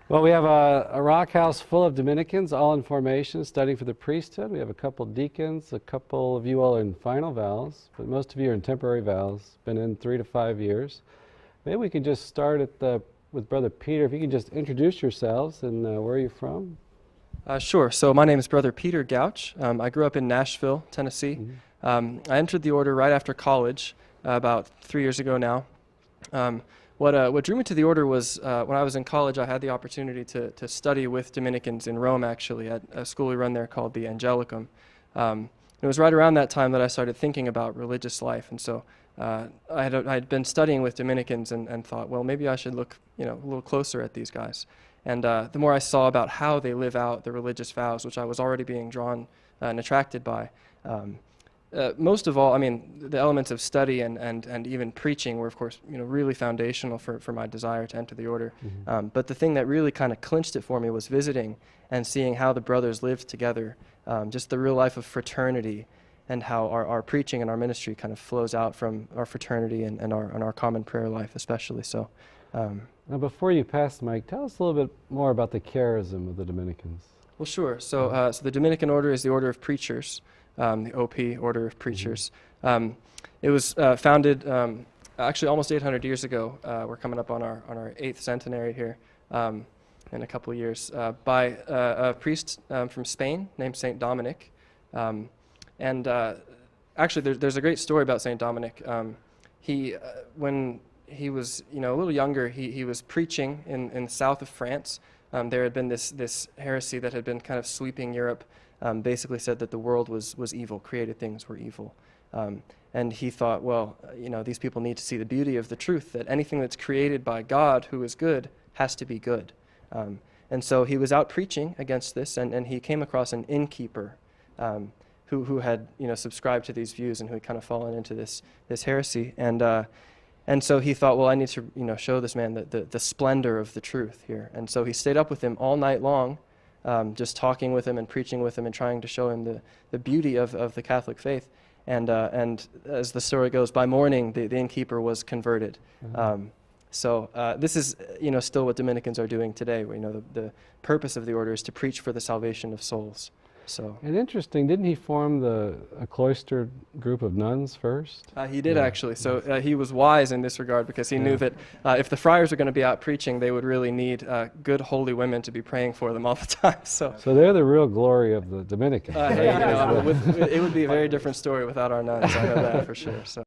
Well, we have a rock house full of Dominicans, all in formation, studying for the priesthood. We have a couple deacons, a couple of you all are in final vows, but most of you are in temporary vows, been in 3 to 5 years. Maybe we can just start with Brother Peter. If you can just introduce yourselves and where are you from? Sure. So my name is Brother Peter Gautsch. I grew up in Nashville, Tennessee. I entered the order right after college, about 3 years ago now. What drew me to the order was when I was in college, I had the opportunity to study with Dominicans in Rome, actually, at a school we run there called the Angelicum. It was right around that time that I started thinking about religious life, and so I had been studying with Dominicans and thought, well, maybe I should look a little closer at these guys. And the more I saw about how they live out the religious vows, which I was already being drawn and attracted by, most of all, I mean, the elements of study and even preaching were, of course, really foundational for my desire to enter the order. But the thing that really kind of clinched it for me was visiting and seeing how the brothers lived together, just the real life of fraternity, and how our preaching and our ministry kind of flows out from our fraternity and our common prayer life, especially. So, Now, before you pass the mic, tell us a little bit more about the charism of the Dominicans. Well, sure. So the Dominican order is the order of preachers. The OP, Order of Preachers. It was founded actually almost 800 years ago. We're coming up on our 8th centenary here in a couple of years by a priest from Spain named Saint Dominic. Actually, there's a great story about Saint Dominic. When he was a little younger, he was preaching in the south of France. There had been this heresy that had been kind of sweeping Europe. Basically said that the world was evil, created things were evil. And he thought, well, these people need to see the beauty of the truth, that anything that's created by God, who is good, has to be good. And so he was out preaching against this, and he came across an innkeeper who had subscribed to these views and who had kind of fallen into this heresy. And so he thought, well, I need to show this man the splendor of the truth here. And so he stayed up with him all night long, just talking with him and preaching with him and trying to show him the beauty of the Catholic faith. And as the story goes, by morning, the innkeeper was converted. So this is still what Dominicans are doing today. The purpose of the order is to preach for the salvation of souls. So. And interesting, didn't he form a cloistered group of nuns first? He did, actually. So he was wise in this regard, because he knew that if the friars were going to be out preaching, they would really need good holy women to be praying for them all the time. So they're the real glory of the Dominicans. It would be a very different story without our nuns. I know that for sure. So.